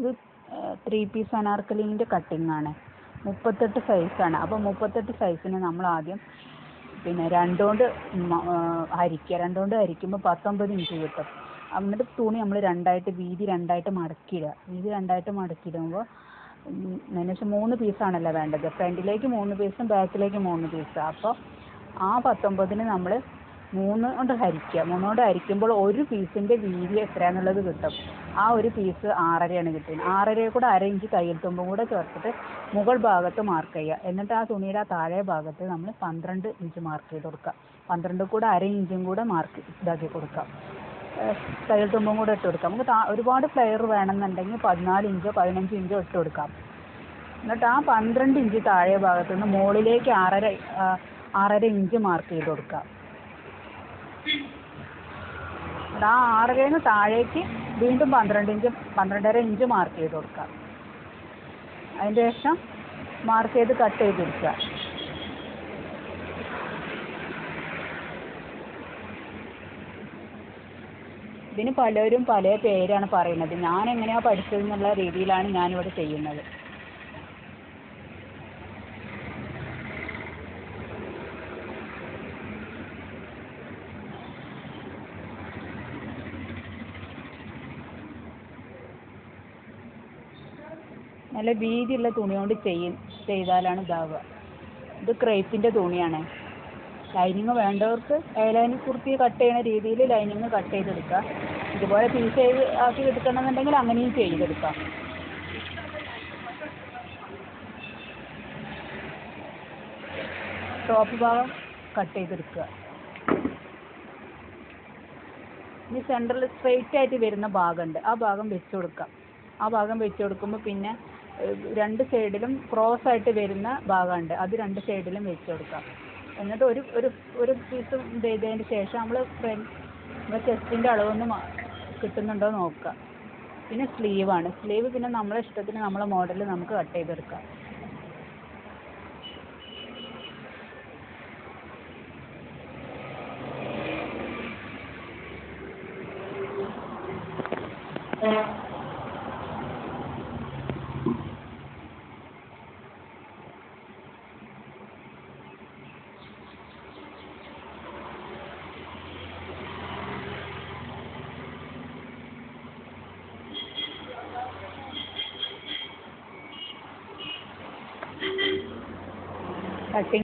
ഇത് 3 പീസ് അനാർക്കലിൻ്റെ കട്ടിങ്ങാണ്. 38 സൈസാണ്. അപ്പോൾ 38 സൈസിന് നമ്മൾ ആദ്യം പിന്നെ 2 കൊണ്ട് ഹരിക്കുക. 2 കൊണ്ട് ഹരിക്കുമ്പോൾ 19 ഇഞ്ച് കിട്ടും. എന്നിട്ട് തുണി നമ്മൾ വീതി രണ്ടായിട്ട് മടക്കിയിടുക. വീതി രണ്ടായിട്ട് മടക്കിയിടുമ്പോൾ ഏകദേശം 3 പീസാണല്ലോ വേണ്ടത്. ഫ്രണ്ടിലേക്ക് 3 പീസും ബാക്കിലേക്ക് 3 പീസും. അപ്പോൾ ആ 19ന് നമ്മൾ 3 കൊണ്ട് ഹരിക്കുക. 3 കൊണ്ട് ഹരിക്കുമ്പോൾ ഒരു പീസിൻ്റെ വീതി എത്രയാണെന്നുള്ളത് കിട്ടും. ആ ഒരു പീസ് 6.5 കിട്ടുന്നത്. 6.5 കൂടെ 1/2 ഇഞ്ച് തയ്യൽ തുമ്പും കൂടെ ചേർത്തിട്ട് മുകൾ ഭാഗത്ത് മാർക്ക് ചെയ്യുക. എന്നിട്ട് ആ തുണിയുടെ താഴെ ഭാഗത്ത് നമ്മൾ 12 ഇഞ്ച് മാർക്ക് ചെയ്ത് കൊടുക്കുക. 12 കൂടെ 1/2 ഇഞ്ചും കൂടെ ഇതാക്കി കൊടുക്കാം. തയ്യൽ തുമ്പും കൂടെ ഇട്ട് കൊടുക്കാം. നമുക്ക് ഒരുപാട് ഫ്ലെയർ വേണമെന്നുണ്ടെങ്കിൽ 14 ഇഞ്ചോ 15 ഇഞ്ചോ ഇട്ട് കൊടുക്കാം. എന്നിട്ട് ആ 12 ഇഞ്ച് താഴെ ഭാഗത്ത് നിന്ന് മുകളിലേക്ക് 6.5 ഇഞ്ച് മാർക്ക് ചെയ്ത് കൊടുക്കാം. ആ 6.5 താഴേക്ക് വീണ്ടും 12.5 ഇഞ്ച് മാർക്ക് ചെയ്ത് കൊടുക്കാം. അതിന് ശേഷം മാർക്ക് ചെയ്ത് കട്ട് ചെയ്തിരിക്കുക. ഇതിന് പലരും പല പേരാണ് പറയുന്നത്. ഞാൻ എങ്ങനെയാണ് പഠിച്ചതെന്നുള്ള രീതിയിലാണ് ഞാനിവിടെ ചെയ്യുന്നത്. നല്ല വീതിയുള്ള തുണി കൊണ്ട് ചെയ്താലാണ് ഇതാവുക. ഇത് ക്രേപ്പിൻ്റെ തുണിയാണ്. ലൈനിങ് വേണ്ടവർക്ക് ലൈനിങ് കുർത്തി കട്ട് ചെയ്യുന്ന രീതിയിൽ ലൈനിങ് കട്ട് ചെയ്തെടുക്കുക. ഇതുപോലെ പീസ് ആക്കി എടുക്കണമെന്നുണ്ടെങ്കിൽ അങ്ങനെയും ചെയ്തെടുക്കാം. ടോപ്പ് ഭാഗം കട്ട് ചെയ്തെടുക്കുക. ഇനി സെൻറ്ററിൽ സ്ട്രെയിറ്റ് ആയിട്ട് വരുന്ന ഭാഗമുണ്ട്. ആ ഭാഗം വെച്ച് കൊടുക്കാം. ആ ഭാഗം വെച്ച് കൊടുക്കുമ്പോൾ പിന്നെ 2 സൈഡിലും ക്രോസ് ആയിട്ട് വരുന്ന ഭാഗമുണ്ട്. അത് 2 സൈഡിലും വെച്ച് കൊടുക്കാം. എന്നിട്ട് ഒരു പീസ് ചെയ്തതിന് ശേഷം നമ്മുടെ ചെസ്റ്റിൻ്റെ അളവൊന്ന് കിട്ടുന്നുണ്ടോ നോക്കുക. പിന്നെ സ്ലീവാണ്. സ്ലീവ് പിന്നെ നമ്മളെ ഇഷ്ടത്തിന് നമ്മളെ മോഡലിൽ നമുക്ക് കട്ട് ചെയ്തെടുക്കാം. കട്ടിങ്